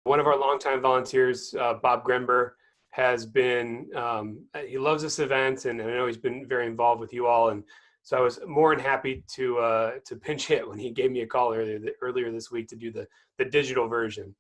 One of our longtime volunteers, Bob Grember, has been, he loves this event, and I know he's been very involved with you all. And so I was more than happy to pinch hit when he gave me a call earlier this week to do the digital version.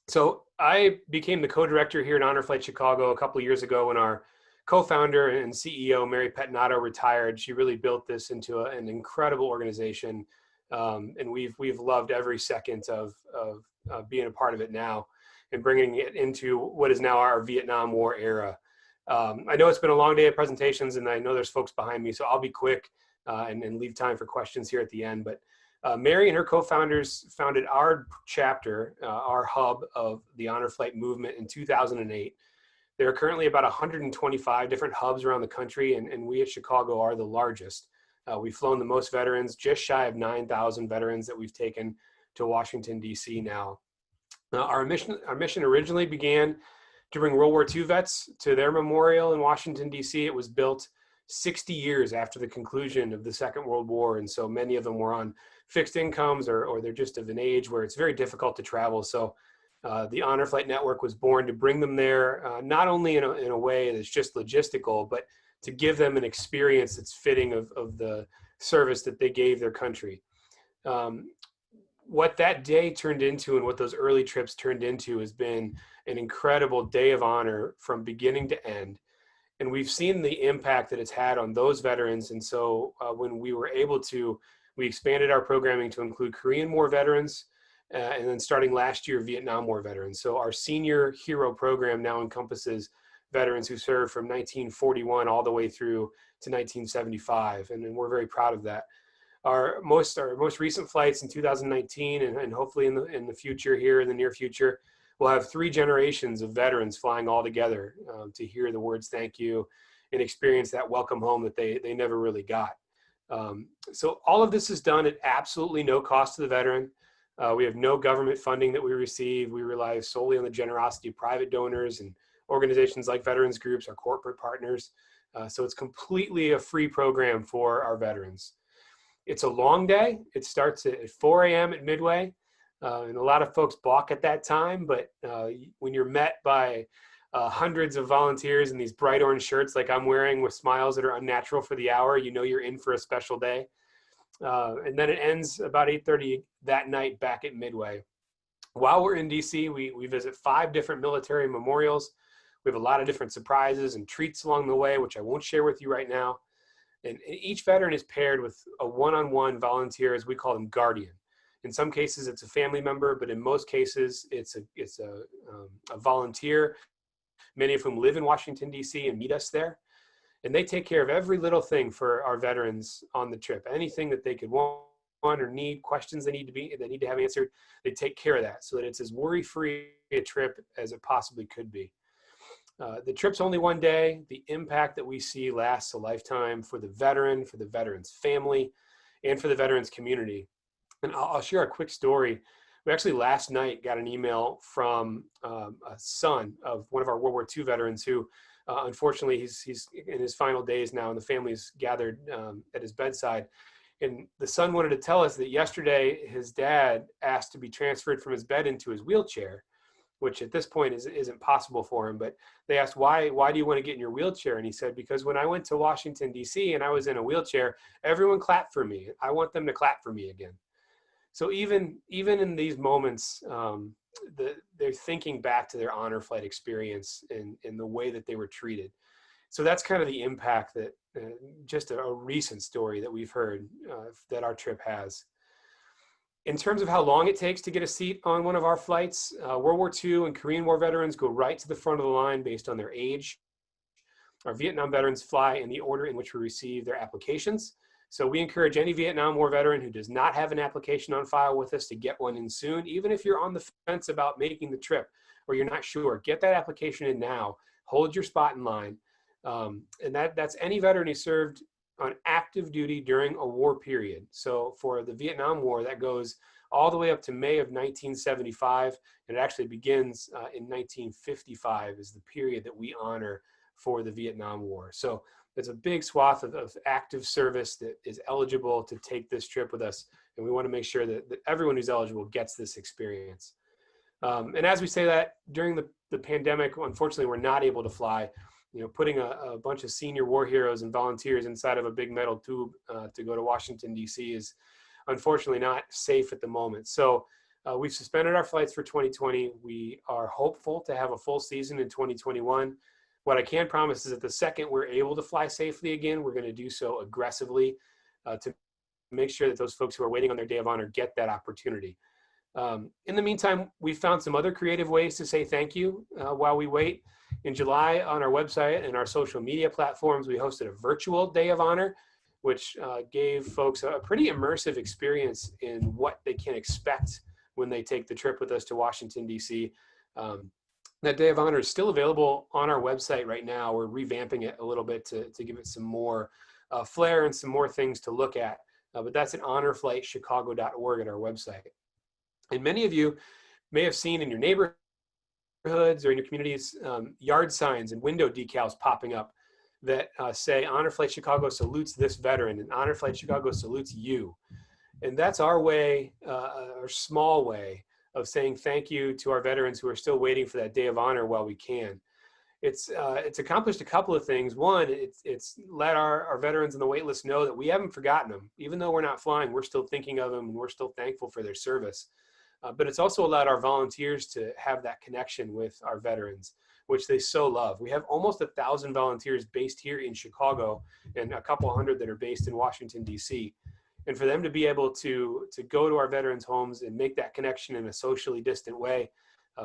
So I became the co-director here at Honor Flight Chicago a couple of years ago when our co-founder and CEO, Mary Pettinato, retired. She really built this into an incredible organization. And we've loved every second of being a part of it now and bringing it into what is now our Vietnam War era. I know it's been a long day of presentations, and I know there's folks behind me, so I'll be quick and leave time for questions here at the end. But Mary and her co-founders founded our chapter, our hub of the Honor Flight movement in 2008. There are currently about 125 different hubs around the country, and we at Chicago are the largest. We've flown the most veterans, just shy of 9,000 veterans that we've taken to Washington, D.C. now. Our mission originally began to bring World War II vets to their memorial in Washington, D.C. It was built 60 years after the conclusion of the Second World War, and so many of them were on fixed incomes or they're just of an age where it's very difficult to travel. So the Honor Flight Network was born to bring them there, not only in a way that's just logistical, but to give them an experience that's fitting of the service that they gave their country. What that day turned into and what those early trips turned into has been an incredible day of honor from beginning to end. And we've seen the impact that it's had on those veterans. And so when we were able to, we expanded our programming to include Korean War veterans, and then starting last year, Vietnam War veterans. So our senior hero program now encompasses veterans who served from 1941 all the way through to 1975. And we're very proud of that. Our most recent flights in 2019 and hopefully in the future here in the near future, we'll have 3 generations of veterans flying all together to hear the words thank you and experience that welcome home that they never really got. So all of this is done at absolutely no cost to the veteran. We have no government funding that we receive. We rely solely on the generosity of private donors and organizations like veterans groups, our corporate partners. So it's completely a free program for our veterans. It's a long day. It starts at 4 a.m. at Midway. And a lot of folks balk at that time, but when you're met by hundreds of volunteers in these bright orange shirts like I'm wearing with smiles that are unnatural for the hour, you know you're in for a special day. And then it ends about 8:30 that night back at Midway. While we're in DC, we visit 5 different military memorials. We have a lot of different surprises and treats along the way, which I won't share with you right now. And each veteran is paired with a one-on-one volunteer, as we call them, guardian. In some cases, it's a family member, but in most cases, it's a volunteer, many of whom live in Washington, D.C. and meet us there. And they take care of every little thing for our veterans on the trip. Anything that they could want or need, questions they need to have answered, they take care of that so that it's as worry-free a trip as it possibly could be. The trip's only one day. The impact that we see lasts a lifetime for the veteran, for the veteran's family, and for the veteran's community. And I'll share a quick story. We actually last night got an email from a son of one of our World War II veterans who, unfortunately, he's in his final days now, and the family's gathered at his bedside. And the son wanted to tell us that yesterday his dad asked to be transferred from his bed into his wheelchair, which at this point isn't possible for him. But they asked, why do you want to get in your wheelchair? And he said, because when I went to Washington, D.C. and I was in a wheelchair, everyone clapped for me. I want them to clap for me again. So even in these moments, they're thinking back to their honor flight experience and the way that they were treated. So that's kind of the impact that just a recent story that we've heard that our trip has. In terms of how long it takes to get a seat on one of our flights, World War II and Korean War veterans go right to the front of the line based on their age. Our Vietnam veterans fly in the order in which we receive their applications. So we encourage any Vietnam War veteran who does not have an application on file with us to get one in soon. Even if you're on the fence about making the trip or you're not sure, get that application in now. Hold your spot in line. And that's any veteran who served on active duty during a war period. So for the Vietnam War, that goes all the way up to May of 1975, and it actually begins in 1955 is the period that we honor for the Vietnam War. So it's a big swath of active service that is eligible to take this trip with us, and we want to make sure that everyone who's eligible gets this experience. And as we say that, during the pandemic, unfortunately, we're not able to fly. Putting a bunch of senior war heroes and volunteers inside of a big metal tube to go to Washington, D.C. is unfortunately not safe at the moment. So we've suspended our flights for 2020. We are hopeful to have a full season in 2021. What I can promise is that the second we're able to fly safely again, we're going to do so aggressively to make sure that those folks who are waiting on their day of honor get that opportunity. In the meantime, we found some other creative ways to say thank you while we wait. In July, on our website and our social media platforms, we hosted a virtual Day of Honor, which gave folks a pretty immersive experience in what they can expect when they take the trip with us to Washington, D.C. That Day of Honor is still available on our website right now. We're revamping it a little bit to give it some more flair and some more things to look at. But that's at honorflightchicago.org at our website. And many of you may have seen in your neighborhoods or in your communities yard signs and window decals popping up that say Honor Flight Chicago salutes this veteran and Honor Flight Chicago salutes you. And that's our way, our small way of saying thank you to our veterans who are still waiting for that Day of Honor while we can. It's accomplished a couple of things. One, it's let our veterans on the wait list know that we haven't forgotten them. Even though we're not flying, we're still thinking of them and we're still thankful for their service. But it's also allowed our volunteers to have that connection with our veterans, which they so love. We have almost 1,000 volunteers based here in Chicago and a couple hundred that are based in Washington, D.C. And for them to be able to go to our veterans' homes and make that connection in a socially distant way,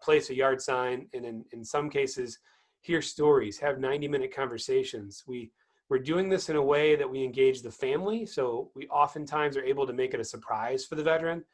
place a yard sign, and in some cases, hear stories, have 90-minute conversations. We're doing this in a way that we engage the family, so we oftentimes are able to make it a surprise for the veteran.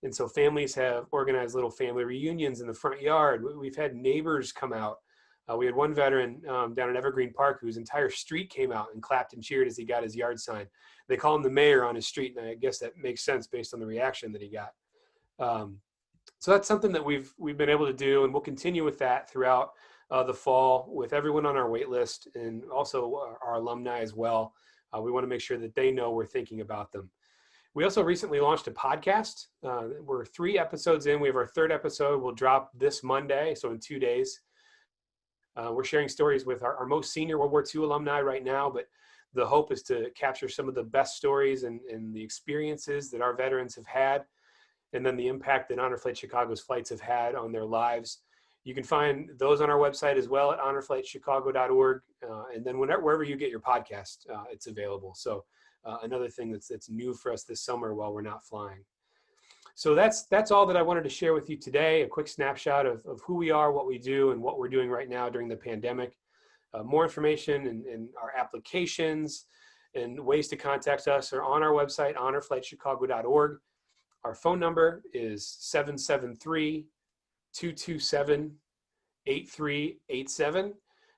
And so families have organized little family reunions in the front yard. We've had neighbors come out. We had one veteran down at Evergreen Park whose entire street came out and clapped and cheered as he got his yard sign. They call him the mayor on his street, and I guess that makes sense based on the reaction that he got. So that's something that we've been able to do, and we'll continue with that throughout the fall with everyone on our wait list and also our alumni as well. We want to make sure that they know we're thinking about them. We also recently launched a podcast. We're 3 episodes in. We have our 3rd episode. We'll drop this Monday, so in 2 days. We're sharing stories with our most senior World War II alumni right now, but the hope is to capture some of the best stories and the experiences that our veterans have had, and then the impact that Honor Flight Chicago's flights have had on their lives. You can find those on our website as well at honorflightchicago.org, and then wherever you get your podcast, it's available. So another thing that's new for us this summer while we're not flying. So that's all that I wanted to share with you today, a quick snapshot of who we are, what we do, and what we're doing right now during the pandemic. More information and our applications and ways to contact us are on our website, honorflightchicago.org. Our phone number is 773-227-8387.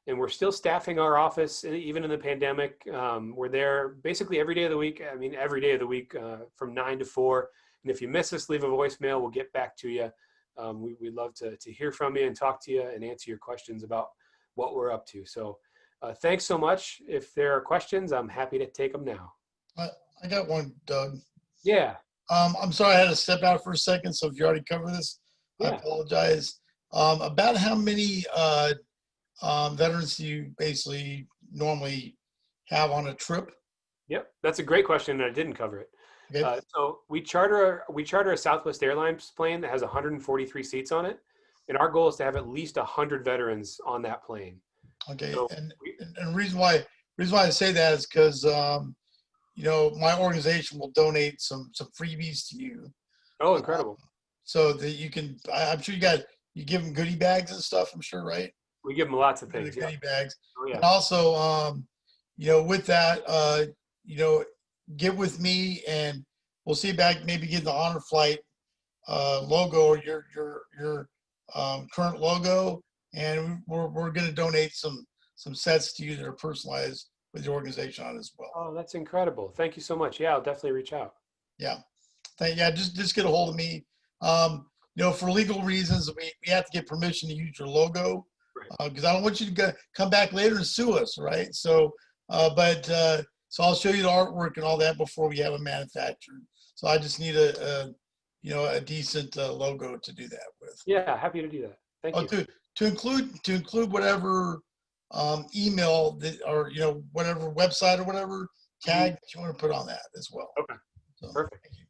And we're still staffing our office, even in the pandemic. We're there basically every day of the week. I mean, every day of the week from 9 to 4. And if you miss us, leave a voicemail. We'll get back to you. We'd love to hear from you and talk to you and answer your questions about what we're up to. So thanks so much. If there are questions, I'm happy to take them now. I got one, Doug. Yeah. I'm sorry I had to step out for a second. So if you already covered this, yeah. I apologize. About how many veterans do you basically normally have on a trip? Yep, that's a great question, and I didn't cover it. Okay. So we charter a Southwest Airlines plane that has 143 seats on it, and our goal is to have at least 100 veterans on that plane. Okay, so and the reason why I say that is because you know, my organization will donate some freebies to you. Oh, incredible! So that you can, I'm sure you give them goodie bags and stuff. I'm sure, right? We give them lots of things. Goodie bags. Oh, yeah. And also, you know, with that, you know, get with me and we'll see about maybe getting the Honor Flight logo or your current logo, and we're going to donate some sets to you that are personalized with your organization on as well. Oh, that's incredible! Thank you so much. Yeah, I'll definitely reach out. Yeah, just get a hold of me. You know, for legal reasons, we have to get permission to use your logo, because I don't want you to come back later and sue us, right? So, so I'll show you the artwork and all that before we have it manufactured. So I just need a decent logo to do that with. Yeah, happy to do that. Thank Oh, you. to include whatever email that, or whatever website or whatever tag that you want to put on that as well. Okay, So, perfect. thank you.